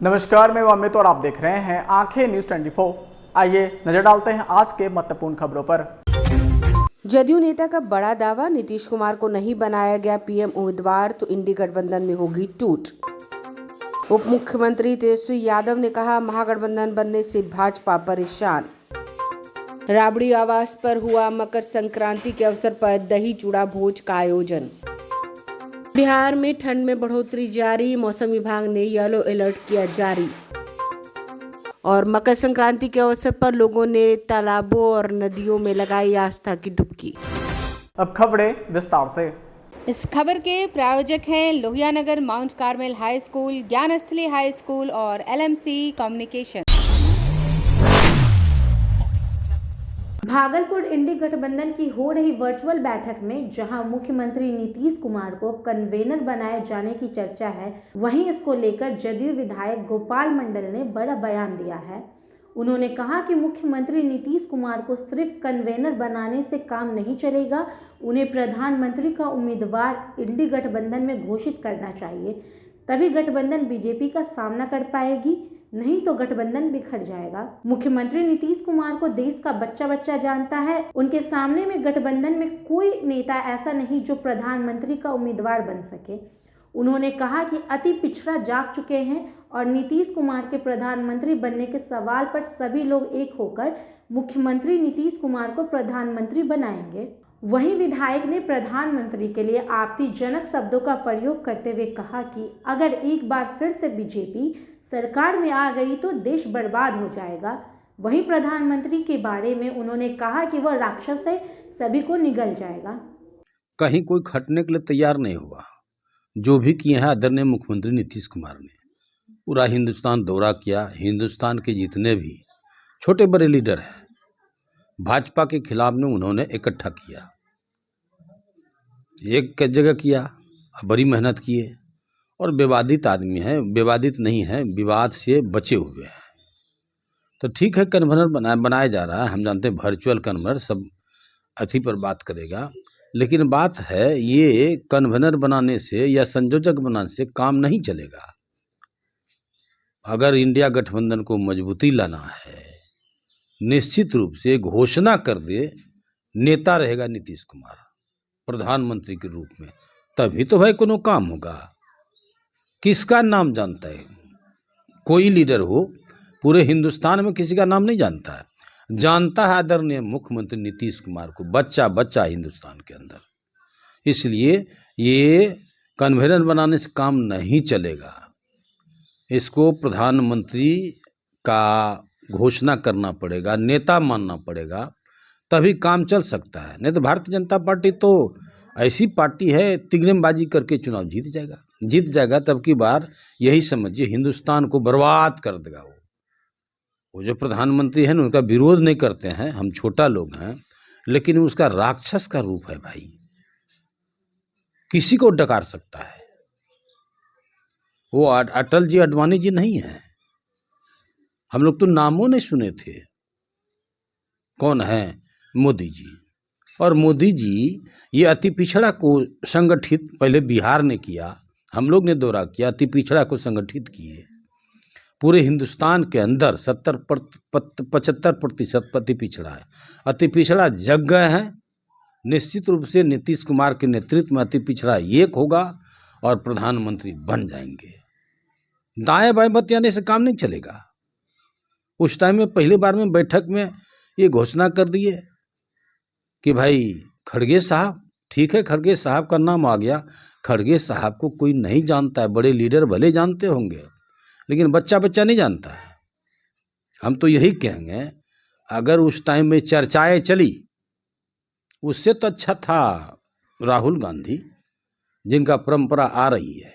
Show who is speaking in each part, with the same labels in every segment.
Speaker 1: नमस्कार, मैं अमित और आप देख रहे हैं आंखें न्यूज 24। आइए नजर डालते हैं आज के महत्वपूर्ण खबरों पर।
Speaker 2: जदयू नेता का बड़ा दावा, नीतीश कुमार को नहीं बनाया गया पीएम उम्मीदवार तो इंडी गठबंधन में होगी टूट। उप मुख्यमंत्री तेजस्वी यादव ने कहा, महागठबंधन बनने से भाजपा परेशान। राबड़ी आवास पर हुआ मकर संक्रांति के अवसर पर दही चूड़ा भोज का आयोजन। बिहार में ठंड में बढ़ोतरी जारी, मौसम विभाग ने येलो अलर्ट किया जारी। और मकर संक्रांति के अवसर पर लोगों ने तालाबों और नदियों में लगाई आस्था की डुबकी।
Speaker 1: अब खबरें विस्तार से।
Speaker 3: इस खबर के प्रायोजक हैं Lohianagar mount Carmel high school, Gyansthali high school और एलएमसी कम्युनिकेशन। भागलपुर इंडी गठबंधन की हो रही वर्चुअल बैठक में जहां मुख्यमंत्री नीतीश कुमार को कन्वेनर बनाए जाने की चर्चा है, वहीं इसको लेकर जदयू विधायक गोपाल मंडल ने बड़ा बयान दिया है। उन्होंने कहा कि मुख्यमंत्री नीतीश कुमार को सिर्फ कन्वेनर बनाने से काम नहीं चलेगा, उन्हें प्रधानमंत्री का उम्मीदवार इंडी गठबंधन में घोषित करना चाहिए, तभी गठबंधन बीजेपी का सामना कर पाएगी, नहीं तो गठबंधन बिखर जाएगा। मुख्यमंत्री नीतीश कुमार को देश का बच्चा बच्चा जानता है, उनके सामने में गठबंधन में कोई नेता ऐसा नहीं जो प्रधानमंत्री का उम्मीदवार बन सके। उन्होंने कहा कि अति पिछड़ा जाग चुके हैं और नीतीश कुमार के प्रधानमंत्री बनने के सवाल पर सभी लोग एक होकर मुख्यमंत्री नीतीश कुमार को प्रधानमंत्री बनाएंगे। वहीं विधायक ने प्रधानमंत्री के लिए आपत्तिजनक शब्दों का प्रयोग करते हुए कहा कि अगर एक बार फिर से बीजेपी सरकार में आ गई तो देश बर्बाद हो जाएगा। वहीं प्रधानमंत्री के बारे में उन्होंने कहा कि वह राक्षस है, सभी को निगल जाएगा।
Speaker 4: कहीं कोई खटने के लिए तैयार नहीं हुआ। जो भी किए हैं आदरणीय मुख्यमंत्री नीतीश कुमार ने पूरा हिंदुस्तान दौरा किया। हिंदुस्तान के जितने भी छोटे बड़े लीडर हैं भाजपा के खिलाफ में उन्होंने इकट्ठा किया, एक जगह किया, बड़ी मेहनत किए और विवादित आदमी है, विवादित नहीं है, विवाद से बचे हुए हैं। तो ठीक है, कन्वेनर बनाया जा रहा है, हम जानते हैं वर्चुअल कन्वेनर सब अथी पर बात करेगा, लेकिन बात है ये कन्वेनर बनाने से या संयोजक बनाने से काम नहीं चलेगा। अगर इंडिया गठबंधन को मजबूती लाना है, निश्चित रूप से घोषणा कर दे नेता रहेगा नीतीश कुमार प्रधानमंत्री के रूप में, तभी तो भाई कोनो काम होगा। किसका नाम जानता है? कोई लीडर हो पूरे हिंदुस्तान में किसी का नाम नहीं जानता है। जानता है आदरणीय मुख्यमंत्री नीतीश कुमार को बच्चा बच्चा हिंदुस्तान के अंदर। इसलिए ये कन्वेनर बनाने से काम नहीं चलेगा, इसको प्रधानमंत्री का घोषणा करना पड़ेगा, नेता मानना पड़ेगा, तभी काम चल सकता है। नहीं तो भारतीय जनता पार्टी तो ऐसी पार्टी है, तिगड़मबाजी करके चुनाव जीत जाएगा तब की बार यही समझिए हिंदुस्तान को बर्बाद कर देगा। वो जो प्रधानमंत्री है ना, उनका विरोध नहीं करते हैं, हम छोटा लोग हैं, लेकिन उसका राक्षस का रूप है भाई, किसी को डकार सकता है। वो अटल जी अडवाणी जी नहीं है, हम लोग तो नामों नहीं सुने थे। कौन है? मोदी जी। और मोदी जी ये अति पिछड़ा को संगठित पहले बिहार ने किया, हम लोग ने दौरा किया, अति पिछड़ा को संगठित किए। पूरे हिंदुस्तान के अंदर 75% अति पिछड़ा है, अति पिछड़ा जग गए हैं। निश्चित रूप से नीतीश कुमार के नेतृत्व में अति पिछड़ा एक होगा और प्रधानमंत्री बन जाएंगे। दाएं बाएं बतियाने से काम नहीं चलेगा। उस टाइम में पहली बार में बैठक में ये घोषणा कर दिए कि भाई खड़गे साहब, ठीक है खड़गे साहब का नाम आ गया। खड़गे साहब को कोई नहीं जानता है, बड़े लीडर भले जानते होंगे लेकिन बच्चा बच्चा नहीं जानता है। हम तो यही कहेंगे, अगर उस टाइम में चर्चाएं चली, उससे तो अच्छा था राहुल गांधी जिनका परंपरा आ रही है,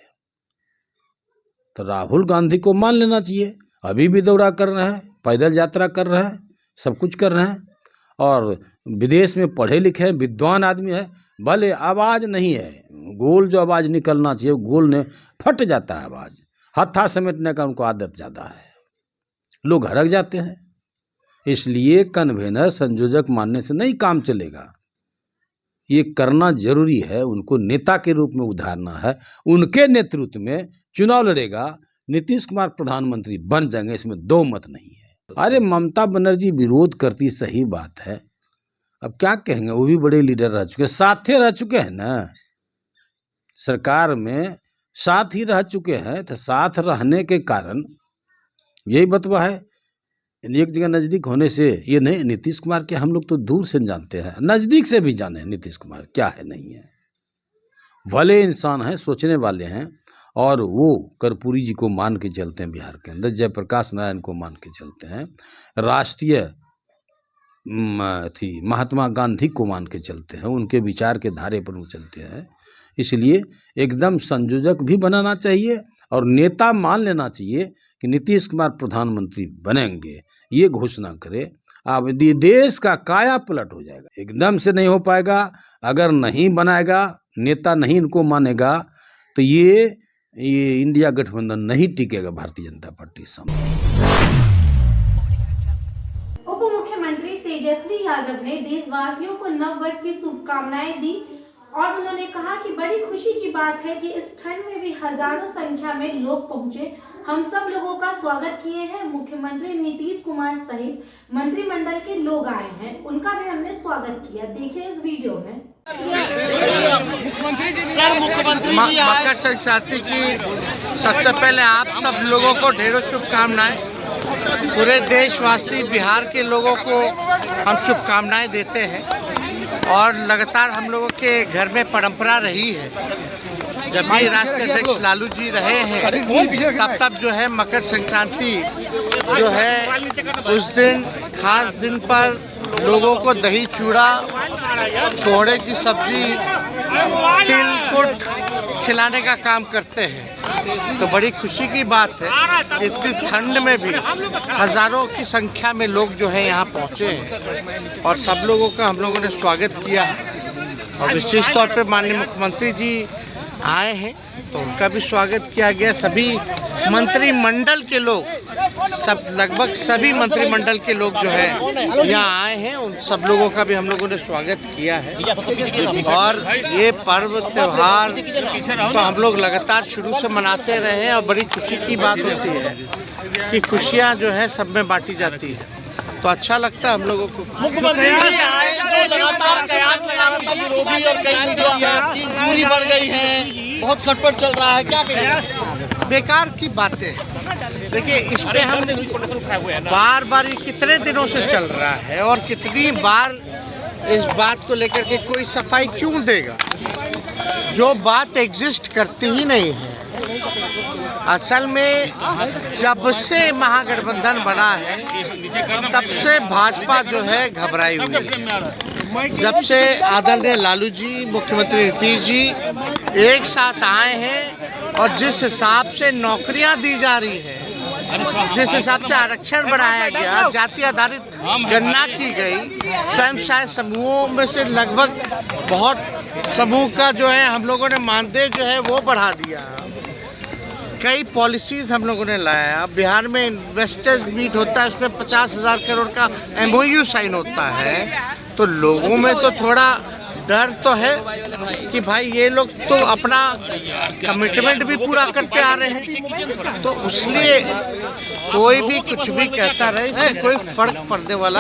Speaker 4: तो राहुल गांधी को मान लेना चाहिए। अभी भी दौरा कर रहे हैं, पैदल यात्रा कर रहे हैं, सब कुछ कर रहे हैं और विदेश में पढ़े लिखे विद्वान आदमी है। भले आवाज़ नहीं है, गोल जो आवाज़ निकलना चाहिए गोल ने फट जाता है आवाज़, हत्था समेटने का उनको आदत ज़्यादा है, लोग हड़क जाते हैं। इसलिए कन्वेनर संयोजक मानने से नहीं काम चलेगा, ये करना जरूरी है। उनको नेता के रूप में उतारना है, उनके नेतृत्व में चुनाव लड़ेगा नीतीश कुमार प्रधानमंत्री बन जाएंगे, इसमें दो मत नहीं है। अरे ममता बनर्जी विरोध करती, सही बात है, अब क्या कहेंगे, वो भी बड़े लीडर रह चुके, साथे रह चुके हैं ना, सरकार में साथ ही रह चुके हैं, तो साथ रहने के कारण यही बतवा है। एक जगह नज़दीक होने से ये नहीं, नीतीश कुमार के हम लोग तो दूर से जानते हैं, नज़दीक से भी जाने नीतीश कुमार क्या है नहीं है। भले इंसान हैं, सोचने वाले हैं, और वो कर्पूरी जी को मान के चलते हैं बिहार के अंदर, जयप्रकाश नारायण को मान के चलते हैं, राष्ट्रीय महात्मा गांधी को मान के चलते हैं, उनके विचार के धारे पर वो चलते हैं। इसलिए एकदम संयोजक भी बनाना चाहिए और नेता मान लेना चाहिए कि नीतीश कुमार प्रधानमंत्री बनेंगे, ये घोषणा करे। अब देश का काया पलट हो जाएगा, एकदम से नहीं हो पाएगा। अगर नहीं बनाएगा, नेता नहीं इनको मानेगा, तो ये इंडिया गठबंधन नहीं टिकेगा भारतीय जनता पार्टी सामने।
Speaker 3: उप मुख्यमंत्री तेजस्वी यादव ने देशवासियों को नव वर्ष की शुभकामनाएं दी और उन्होंने कहा कि बड़ी खुशी की बात है कि इस ठंड में भी हजारों संख्या में लोग पहुंचे। हम सब लोगों का स्वागत किए हैं। मुख्यमंत्री नीतीश कुमार सहित मंत्रिमंडल के लोग आए हैं, उनका भी हमने स्वागत किया। देखिए इस वीडियो में।
Speaker 5: मकर संक्रांति की सबसे पहले आप सब लोगों को ढेरों शुभकामनाएं। पूरे देशवासी बिहार के लोगों को हम शुभकामनाएं देते हैं और लगातार हम लोगों के घर में परंपरा रही है, जब भी राष्ट्रीय अध्यक्ष लालू जी रहे हैं तब जो है मकर संक्रांति जो है उस दिन खास दिन पर लोगों को दही चूड़ा, कोहड़े की सब्जी, तिल कुट खिलाने का काम करते हैं। तो बड़ी खुशी की बात है, इतनी ठंड में भी हजारों की संख्या में लोग जो है यहाँ पहुँचे हैं और सब लोगों का हम लोगों ने स्वागत किया। और विशेष तौर पर माननीय मुख्यमंत्री जी आए हैं तो उनका भी स्वागत किया गया। सभी मंत्रिमंडल के लोग, सब लगभग सभी मंत्रिमंडल के लोग जो है यहाँ आए हैं, उन सब लोगों का भी हम लोगों ने स्वागत किया है। और ये पर्व त्यौहार तो हम लोग लगातार शुरू से मनाते रहे हैं और बड़ी खुशी की बात होती है कि खुशियाँ जो है सब में बांटी जाती है, तो अच्छा लगता है हम लोगों को।
Speaker 6: मुख्यमंत्री आए तो लगातार कयास लगा रहा था विरोधी और कई मीडिया की दूरी बढ़ गई है, बहुत खटपट चल रहा है, क्या कहें?
Speaker 5: बेकार की बातें। देखिए इस पे हम बार बार ये कितने दिनों से चल रहा है और कितनी बार इस बात को लेकर के कोई सफाई क्यों देगा, जो बात एग्जिस्ट करती ही नहीं है। असल में जब से महागठबंधन बना है तब से भाजपा जो है घबराई हुई है। जब से आदरणीय लालू जी, मुख्यमंत्री नीतीश जी एक साथ आए हैं और जिस हिसाब से नौकरियां दी जा रही है, जिस हिसाब से आरक्षण बढ़ाया गया, जाति आधारित गणना की गई, स्वयं सहायता समूहों में से लगभग बहुत समूह का जो है हम लोगों ने मानदेय जो है वो बढ़ा दिया, कई पॉलिसीज़ हम लोगों ने लाया। बिहार में इन्वेस्टर्स मीट होता है, उसमें 50,000 करोड़ का MOU साइन होता है, तो लोगों में तो थोड़ा डर तो है कि भाई ये लोग तो अपना कमिटमेंट भी पूरा करते आ रहे हैं, तो इसलिए कोई भी कुछ भी कहता रहे, इससे कोई फर्क पड़ने वाला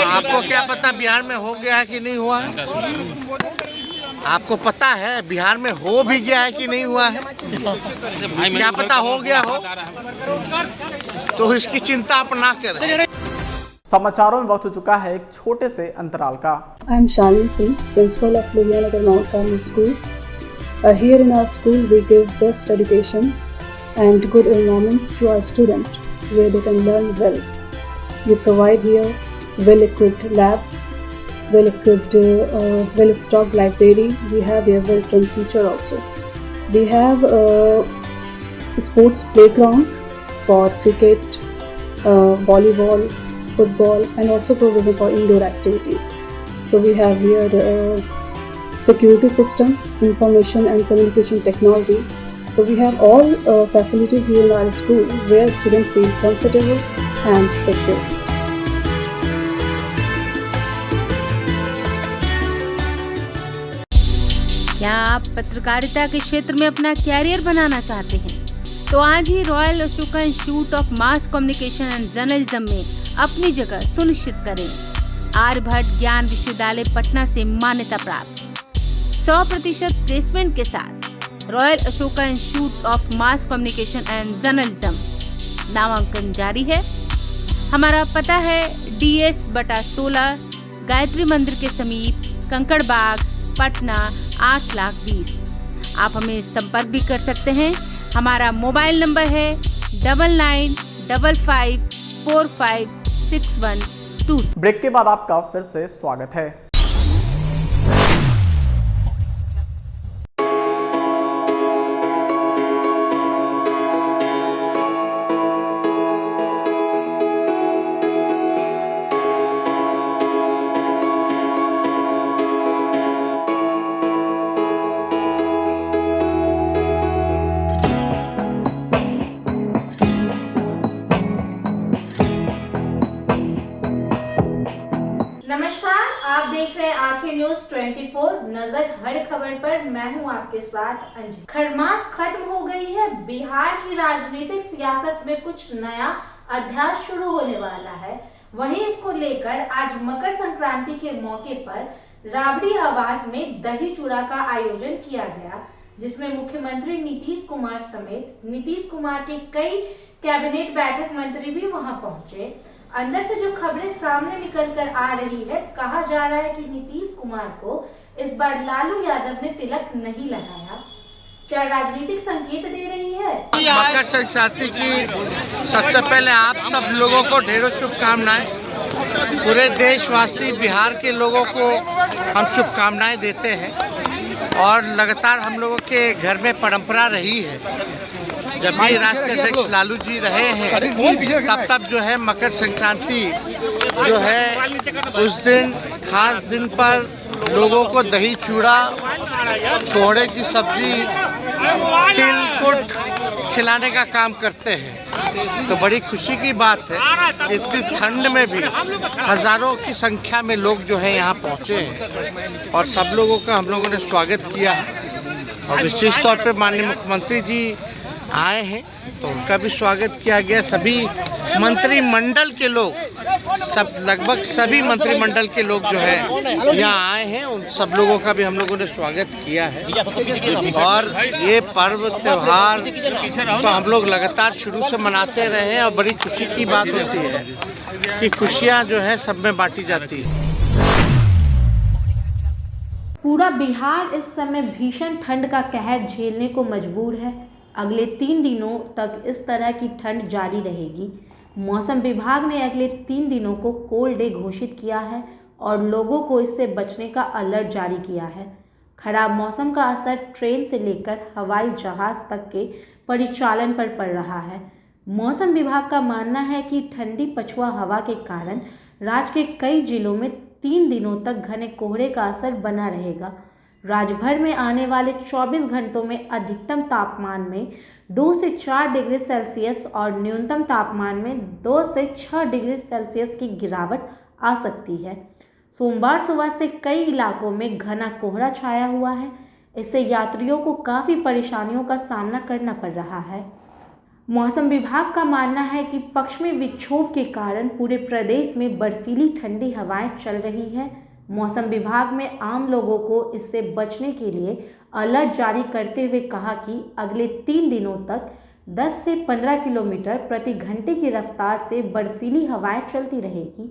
Speaker 5: आपको क्या पता बिहार में हो गया है कि नहीं हुआ है? आपको पता है बिहार में हो भी गया है कि नहीं हुआ है? क्या पता हो गया हो, तो इसकी चिंता आप ना करें।
Speaker 1: समाचारों में वक्त हो चुका है एक छोटे से अंतराल का।
Speaker 7: I am Shalini Singh, principal of Luhianagar Mount Carmel School. Here in our school, we give best education and good environment to our students, where they can learn well. We provide here well-equipped lab, well-equipped, well-stocked library. We have here well-trained teacher also. We have a sports playground for cricket, volleyball, football, and also provision for indoor activities. So we have here security system, information and communication technology. So we have all facilities here in our school where students feel comfortable and secure.
Speaker 8: आप पत्रकारिता के क्षेत्र में अपना career बनाना चाहते हैं तो आज ही royal Ashoka institute of mass communication and journalism में अपनी जगह सुनिश्चित करें। आर्यभट्ट ज्ञान विश्वविद्यालय पटना से मान्यता प्राप्त 100% प्लेसमेंट के साथ royal Ashoka institute of mass communication and journalism नामांकन जारी है। हमारा पता है DS/16 गायत्री मंदिर के समीप कंकड़ बाग पटना 8,20,000। आप हमें संपर्क भी कर सकते हैं। हमारा मोबाइल नंबर है 9955456122।
Speaker 1: ब्रेक के बाद आपका फिर से स्वागत है।
Speaker 3: नमस्कार, आप देख रहे हैं आंखें न्यूज 24। नजर हर खबर पर। मैं हूं आपके साथ अंजलि। खरमास खत्म हो गई है। बिहार की राजनीतिक सियासत में कुछ नया अध्याय शुरू होने वाला है। वहीं इसको लेकर आज मकर संक्रांति के मौके पर राबड़ी आवास में दही चूड़ा का आयोजन किया गया, जिसमें मुख्यमंत्री नीतीश कुमार समेत नीतीश कुमार के कई कैबिनेट बैठक मंत्री भी वहां पहुंचे। अंदर से जो खबरें सामने निकल कर आ रही है, कहा जा रहा है कि नीतीश कुमार को इस बार लालू यादव ने तिलक नहीं लगाया। क्या राजनीतिक संकेत दे रही है?
Speaker 5: मकर संक्रांति की सबसे पहले आप सब लोगों को ढेरों शुभकामनाएं। पूरे देशवासी बिहार के लोगों को हम शुभकामनाएं देते हैं। और लगातार हम लोगों के घर में परंपरा रही है, जब भी राष्ट्रीय अध्यक्ष लालू जी रहे हैं तब जो है मकर संक्रांति जो है उस दिन खास दिन पर लोगों को दही चूड़ा, कोहड़े की सब्जी, तिल कुट खिलाने का काम करते हैं। तो बड़ी खुशी की बात है, इतनी ठंड में भी हजारों की संख्या में लोग जो है यहाँ पहुँचे हैं और सब लोगों का हम लोगों ने स्वागत किया। और विशेष तौर पर माननीय मुख्यमंत्री जी आए हैं तो उनका भी स्वागत किया गया। सभी मंत्रिमंडल के लोग, सब लगभग सभी मंत्रिमंडल के लोग जो है यहाँ आए हैं, उन सब लोगों का भी हम लोगों ने स्वागत किया है। और ये पर्व त्योहार तो हम लोग लगातार शुरू से मनाते रहे हैं और बड़ी खुशी की बात होती है कि खुशियाँ जो है सब में बांटी जाती है।
Speaker 3: पूरा बिहार इस समय भीषण ठंड का कहर झेलने को मजबूर है। अगले 3 दिनों तक इस तरह की ठंड जारी रहेगी। मौसम विभाग ने अगले 3 दिनों को कोल्ड डे घोषित किया है और लोगों को इससे बचने का अलर्ट जारी किया है। खराब मौसम का असर ट्रेन से लेकर हवाई जहाज तक के परिचालन पर पड़ रहा है। मौसम विभाग का मानना है कि ठंडी पछुआ हवा के कारण राज्य के कई जिलों में 3 दिनों तक घने कोहरे का असर बना रहेगा। राज्य भर में आने वाले 24 घंटों में अधिकतम तापमान में 2 से 4 डिग्री सेल्सियस और न्यूनतम तापमान में 2 से 6 डिग्री सेल्सियस की गिरावट आ सकती है। सोमवार सुबह से कई इलाकों में घना कोहरा छाया हुआ है। इससे यात्रियों को काफ़ी परेशानियों का सामना करना पड़ रहा है। मौसम विभाग का मानना है कि पश्चिमी विक्षोभ के कारण पूरे प्रदेश में बर्फीली ठंडी हवाएं चल रही है। मौसम विभाग में आम लोगों को इससे बचने के लिए अलर्ट जारी करते हुए कहा कि अगले 3 दिनों तक 10 से 15 किलोमीटर प्रति घंटे की रफ्तार से बर्फीली हवाएं चलती रहेगी।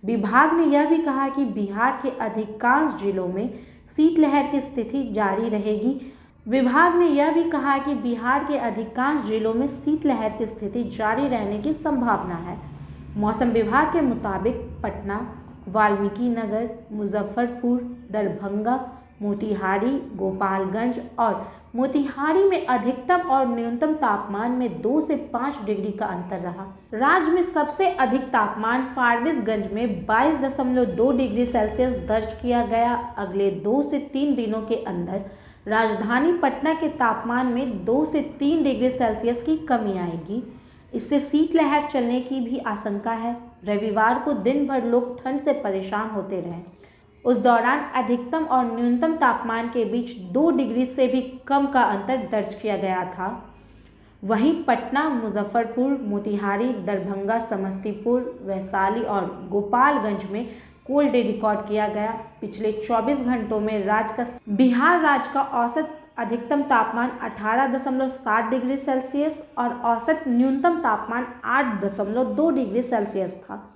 Speaker 3: विभाग ने यह भी कहा कि बिहार के अधिकांश जिलों में शीतलहर की स्थिति जारी रहेगी। विभाग ने यह भी कहा कि बिहार के अधिकांश जिलों में शीतलहर की स्थिति जारी रहने की संभावना है। मौसम विभाग के मुताबिक पटना, वाल्मीकि नगर, मुजफ्फरपुर, दरभंगा, मोतिहारी, गोपालगंज और मोतिहारी में अधिकतम और न्यूनतम तापमान में 2 से 5 डिग्री का अंतर रहा। राज्य में सबसे अधिक तापमान फारबिसगंज में 22.2 डिग्री सेल्सियस दर्ज किया गया। अगले 2 से 3 दिनों के अंदर राजधानी पटना के तापमान में 2 से 3 डिग्री सेल्सियस की कमी आएगी। इससे शीतलहर चलने की भी आशंका है। रविवार को दिन भर लोग ठंड से परेशान होते रहे। उस दौरान अधिकतम और न्यूनतम तापमान के बीच 2 डिग्री से भी कम का अंतर दर्ज किया गया था। वहीं पटना, मुजफ्फरपुर, मोतिहारी, दरभंगा, समस्तीपुर, वैशाली और गोपालगंज में कोल्ड डे रिकॉर्ड किया गया। पिछले 24 घंटों में बिहार राज्य का औसत अधिकतम तापमान 18.7 डिग्री सेल्सियस और औसत न्यूनतम तापमान 8.2 डिग्री सेल्सियस था।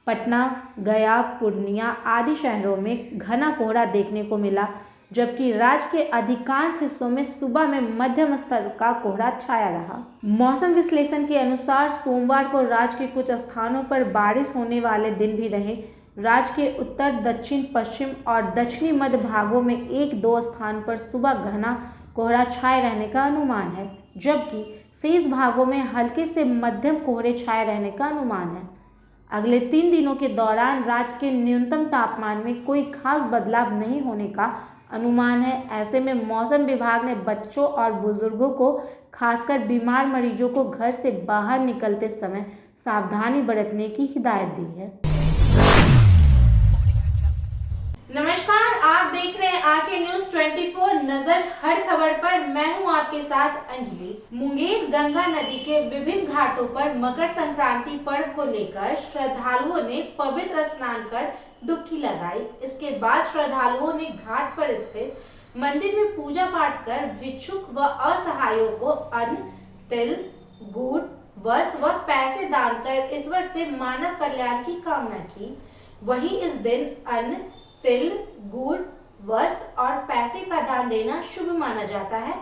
Speaker 3: पटना, गया, पूर्णिया आदि शहरों में घना कोहरा देखने को मिला, जबकि राज्य के अधिकांश हिस्सों में सुबह में मध्यम स्तर का कोहरा छाया रहा। मौसम विश्लेषण के अनुसार सोमवार को राज्य के कुछ स्थानों पर बारिश होने वाले दिन भी रहे। राज्य के उत्तर, दक्षिण, पश्चिम और दक्षिणी मध्य भागों में 1-2 स्थान पर सुबह घना कोहरा छाए रहने का अनुमान है, जबकि शेष भागों में हल्के से मध्यम कोहरे छाए रहने का अनुमान है। अगले 3 दिनों के दौरान राज्य के न्यूनतम तापमान में कोई खास बदलाव नहीं होने का अनुमान है। ऐसे में मौसम विभाग ने बच्चों और बुजुर्गों को, खासकर बीमार मरीजों को घर से बाहर निकलते समय सावधानी बरतने की हिदायत दी है। नमस्कार, आप देख रहे हैं आंखें न्यूज 24 नजर हर खबर पर। मैं हूं आपके साथ अंजलि। मुंगेर गंगा नदी के विभिन्न घाटों पर मकर संक्रांति पर्व को लेकर श्रद्धालुओं ने पवित्र स्नान कर डुबकी लगाई। इसके बाद श्रद्धालुओं ने घाट पर स्थित मंदिर में पूजा पाठ कर भिक्षुक व असहायों को अन्न, तिल, गुड़, वस्त्र व पैसे दान कर ईश्वर से मानव कल्याण की कामना की। वहीं इस दिन अन्न, तिल, गुड़, वस्त्र और पैसे का दान देना शुभ माना जाता है।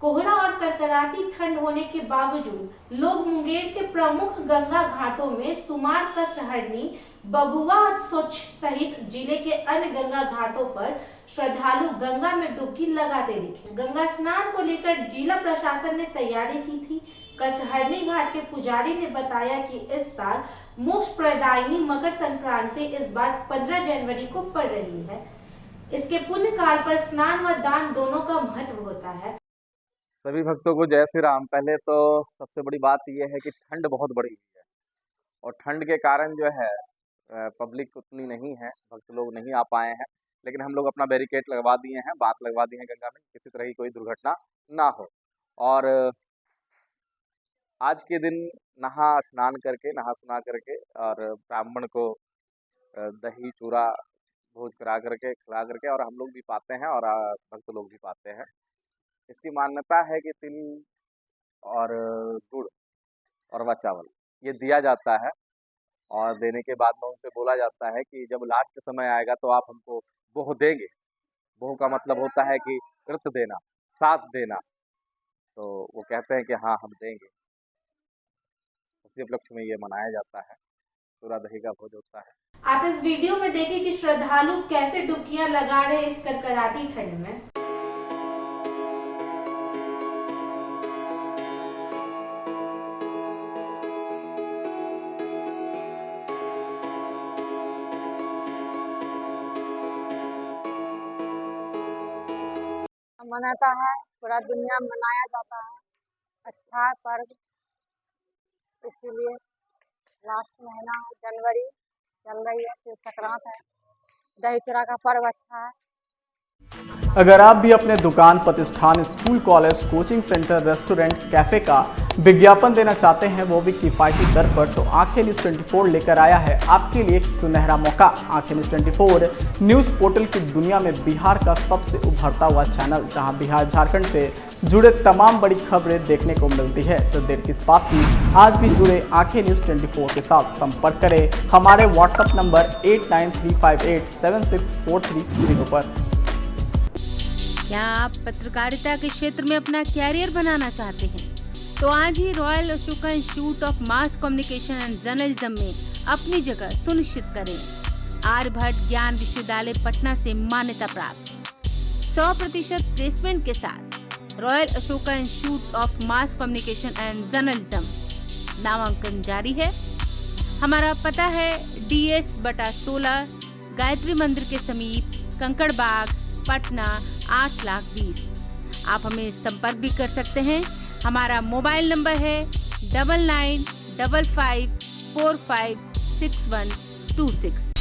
Speaker 3: कोहरा और कड़कड़ाती ठंड होने के बावजूद लोग मुंगेर के प्रमुख गंगा घाटों में सुमार, कष्टहरणी, बबुआ और सोच सहित जिले के अन्य गंगा घाटों पर श्रद्धालु गंगा में डुबकी लगाते दिखे। गंगा स्नान को लेकर जिला प्रशासन ने तैयारी की थी। कष्टहरणी घाट के पुजारी ने बताया कि इस साल मोक्ष प्रदायिनी मकर संक्रांति इस बार 15 जनवरी को पड़ रही है। इसके पुण्य काल पर स्नान व दान दोनों का महत्व होता है।
Speaker 9: सभी भक्तों को जय श्री राम। पहले तो सबसे बड़ी बात यह है कि ठंड बहुत बढ़ी हुई है और ठंड के कारण जो है पब्लिक उतनी नहीं है, भक्त लोग नहीं आ पाए हैं, लेकिन हम लोग अपना बैरिकेड लगवा दिए हैं, बात लगवा दी है गंगा में, किसी तरह की कोई दुर्घटना ना हो। और आज के दिन नहा सुना करके और ब्राह्मण को दही चूरा भोज करा करके खिला करके, और हम लोग भी पाते हैं और भक्त लोग भी पाते हैं। इसकी मान्यता है कि तिल और गुड़ और व चावल ये दिया जाता है, और देने के बाद में उनसे बोला जाता है कि जब लास्ट समय आएगा तो आप हमको बोह देंगे। बोह का मतलब होता है कि कृत देना, साथ देना। तो वो कहते हैं कि हाँ हम देंगे। उसी उपलक्ष्य में ये मनाया जाता है। पूरा दही का भोज होता है।
Speaker 3: आप इस वीडियो में देखें कि श्रद्धालु कैसे डुबकियां लगा रहे हैं इस कड़कड़ाती ठंड में।
Speaker 10: मनाता है, पूरा दुनिया में मनाया जाता है। अच्छा पर्व, इसीलिए लास्ट महीना जनवरी चल रही है, फिर संक्रांत है, दही चूड़ा का पर्व अच्छा है।
Speaker 1: अगर आप भी अपने दुकान, प्रतिष्ठान, school, college, coaching centre, restaurant, cafe का विज्ञापन देना चाहते हैं, वो भी किफायती दर पर, तो आंखें न्यूज़ 24 लेकर आया है आपके लिए एक सुनहरा मौका। आंखें न्यूज़ 24 न्यूज़ पोर्टल की दुनिया में बिहार का सबसे उभरता हुआ चैनल, जहां बिहार झारखंड से जुड़े तमाम बड़ी खबरें देखने को मिलती है। तो देर किस बात की, आज भी जुड़े आंखें न्यूज़ 24 के साथ। संपर्क करें हमारे व्हाट्सएप नंबर 8935876430 पर।
Speaker 8: क्या आप पत्रकारिता के क्षेत्र में अपना कैरियर बनाना चाहते हैं? तो आज ही royal Ashoka institute of mass communication and journalism में अपनी जगह सुनिश्चित करें। आर्यभट्ट ज्ञान विश्वविद्यालय पटना से मान्यता प्राप्त 100% प्लेसमेंट के साथ royal Ashoka institute of mass communication and journalism नामांकन जारी है। हमारा पता है DS/16 गायत्री मंदिर के समीप, कंकड़ बाग, पटना 8,20,000। आप हमें संपर्क भी कर सकते हैं। हमारा मोबाइल नंबर है 9955456126।